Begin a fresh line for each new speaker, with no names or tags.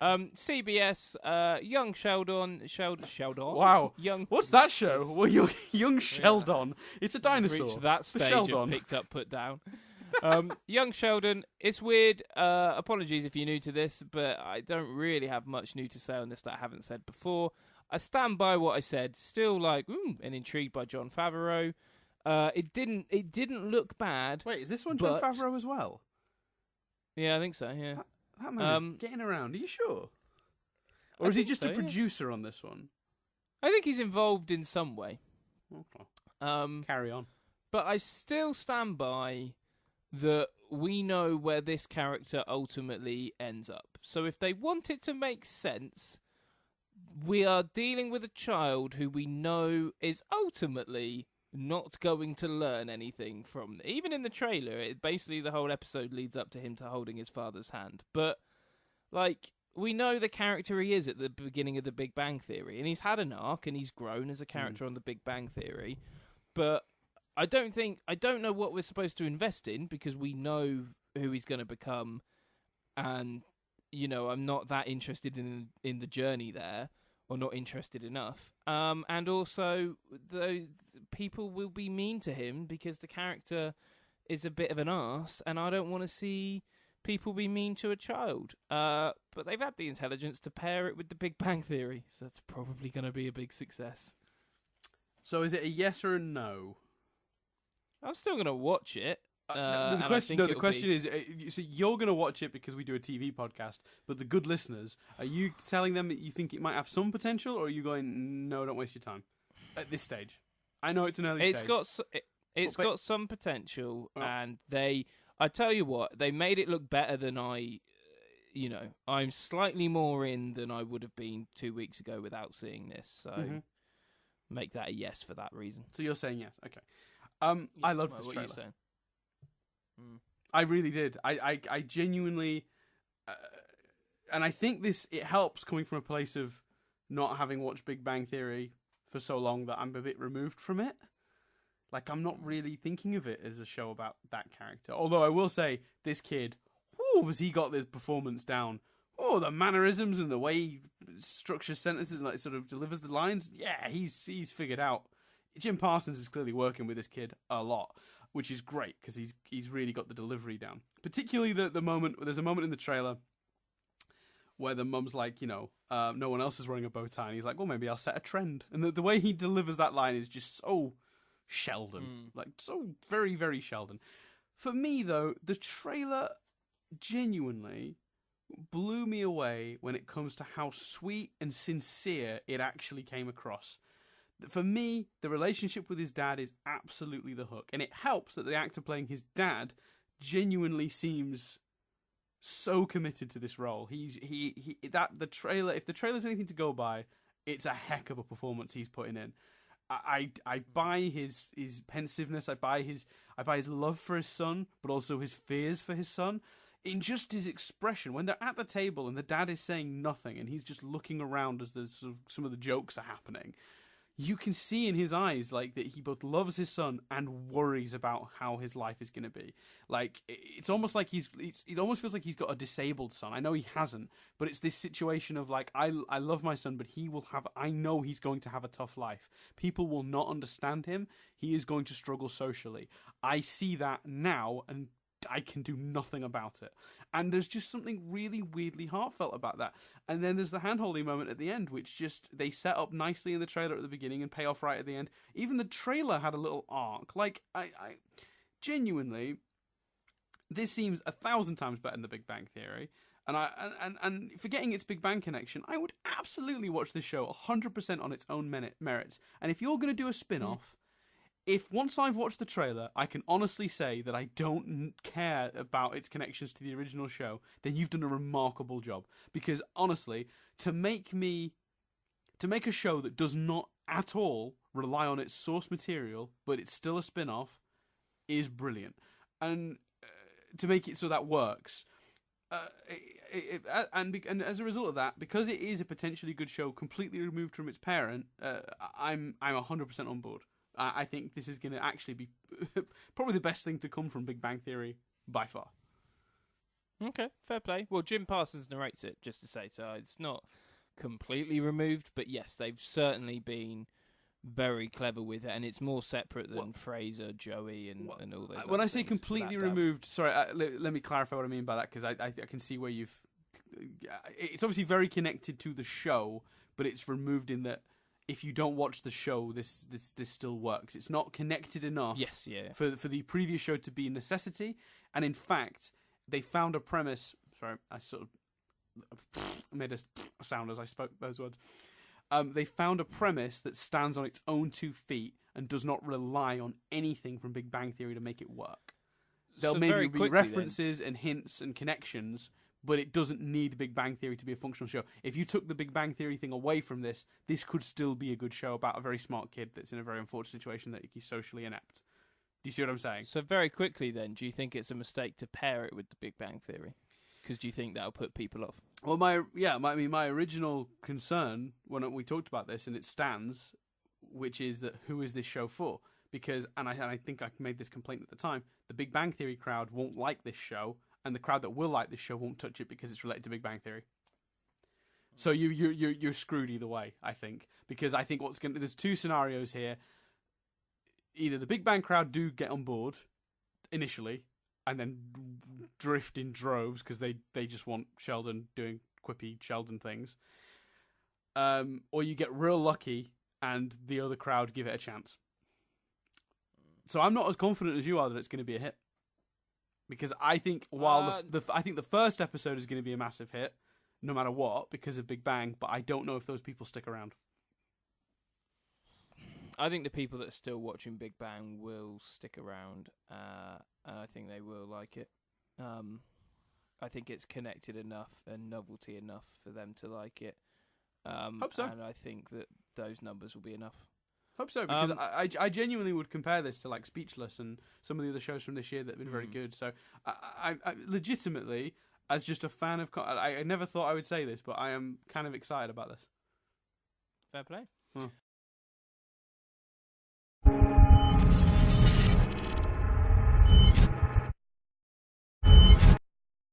CBS, Young Sheldon. Sheldon.
Wow.
Young.
What's that show? Well, Young Sheldon. It's a dinosaur.
Reached that
The
stage
Sheldon.
of picked up, put down. Young Sheldon. It's weird. Apologies if you're new to this, but I don't really have much new to say on this that I haven't said before. I stand by what I said. Still and intrigued by Jon Favreau. It didn't look bad.
Wait, is this one Jon Favreau as well?
Yeah, I think so. Yeah.
That man is getting around. Are you sure? Or is he just a producer on this one?
I think he's involved in some way.
Okay. Carry on.
But I still stand by that we know where this character ultimately ends up. So if they want it to make sense, we are dealing with a child who we know is ultimately not going to learn anything from. Even in the trailer, basically the whole episode leads up to him holding his father's hand. But, we know the character he is at the beginning of The Big Bang Theory, and he's had an arc, and he's grown as a character on The Big Bang Theory. But I don't know what we're supposed to invest in, because we know who he's going to become, and, I'm not that interested in the journey there. Or not interested enough. And also, those people will be mean to him because the character is a bit of an arse, and I don't want to see people be mean to a child. But they've had the intelligence to pair it with The Big Bang Theory, so that's probably going to be a big success.
So is it a yes or a no?
I'm still going to watch it.
The question is, so you're going to watch it because we do a TV podcast, but the good listeners, are you telling them that you think it might have some potential, or are you going, no, don't waste your time at this stage? I know it's an early stage.
It's got some potential, and I tell you what, they made it look better than I'm slightly more in than I would have been 2 weeks ago without seeing this, so make that a yes for that reason.
So you're saying yes, okay. I loved this trailer.
What are you saying?
I really did. I genuinely, and I think it helps coming from a place of not having watched Big Bang Theory for so long that I'm a bit removed from it. I'm not really thinking of it as a show about that character. Although I will say, this kid, has he got this performance down? Oh, the mannerisms and the way he structures sentences and sort of delivers the lines. Yeah, he's figured out. Jim Parsons is clearly working with this kid a lot, which is great because he's really got the delivery down. Particularly the moment, there's a moment in the trailer where the mum's like, no one else is wearing a bow tie, and he's like, well, maybe I'll set a trend. And the way he delivers that line is just so Sheldon, so very, very Sheldon. For me, though, the trailer genuinely blew me away when it comes to how sweet and sincere it actually came across. For me, the relationship with his dad is absolutely the hook, and it helps that the actor playing his dad genuinely seems so committed to this role. If the trailer's anything to go by, it's a heck of a performance he's putting in. I buy his pensiveness. I buy his love for his son, but also his fears for his son. In just his expression when they're at the table and the dad is saying nothing and he's just looking around as some of the jokes are happening. You can see in his eyes that he both loves his son and worries about how his life is going to be. It's almost like it almost feels like he's got a disabled son. I know he hasn't, but it's this situation of I love my son, but I know he's going to have a tough life. People will not understand him. He is going to struggle socially. I see that now, and I can do nothing about it. And there's just something really weirdly heartfelt about that. And then there's the hand-holding moment at the end, which they set up nicely in the trailer at the beginning and pay off right at the end. Even the trailer had a little arc. I genuinely, this seems 1,000 times better than The Big Bang Theory. And forgetting its Big Bang connection, I would absolutely watch this show 100% on its own merits. And if you're going to do a spin-off, if once I've watched the trailer, I can honestly say that I don't care about its connections to the original show, then you've done a remarkable job. Because honestly, to make a show that does not at all rely on its source material, but it's still a spin-off, is brilliant. And to make it so that works. And as a result of that, because it is a potentially good show completely removed from its parent, I'm 100% on board. I think this is going to actually be probably the best thing to come from Big Bang Theory by far.
Okay, fair play. Well, Jim Parsons narrates it, just to say, so it's not completely removed, but yes, they've certainly been very clever with it, and it's more separate than Fraser, Joey, and all those.
When I
other
say
things.
completely removed, sorry, let me clarify what I mean by that, because I can see where you've. It's obviously very connected to the show, but it's removed in that if you don't watch the show, this still works. It's not connected enough.
Yes, yeah.
For the previous show to be a necessity, and in fact, they found a premise. Sorry, I sort of made a sound as I spoke those words. They found a premise that stands on its own 2 feet and does not rely on anything from Big Bang Theory to make it work. There'll maybe be references and hints and connections, but it doesn't need Big Bang Theory to be a functional show. If you took the Big Bang Theory thing away from this could still be a good show about a very smart kid that's in a very unfortunate situation that he's socially inept. Do you see what I'm saying?
So very quickly then, do you think it's a mistake to pair it with the Big Bang Theory? Because do you think that'll put people off?
Well, my original concern when we talked about this, and it stands, which is that who is this show for? Because, and I think I made this complaint at the time, the Big Bang Theory crowd won't like this show, and the crowd that will like this show won't touch it because it's related to Big Bang Theory. So you're screwed either way, I think, because I think there's 2 scenarios here. Either the Big Bang crowd do get on board initially, and then drift in droves because they just want Sheldon doing quippy Sheldon things. Or you get real lucky and the other crowd give it a chance. So I'm not as confident as you are that it's going to be a hit. Because I think I think the first episode is going to be a massive hit, no matter what, because of Big Bang, but I don't know if those people stick around.
I think the people that are still watching Big Bang will stick around, and I think they will like it. I think it's connected enough and novelty enough for them to like it.
Hope so.
And I think that those numbers will be enough.
Hope so, because I genuinely would compare this to like Speechless and some of the other shows from this year that have been very good. So I legitimately, as just a fan of, I never thought I would say this, but I am kind of excited about this.
Fair play.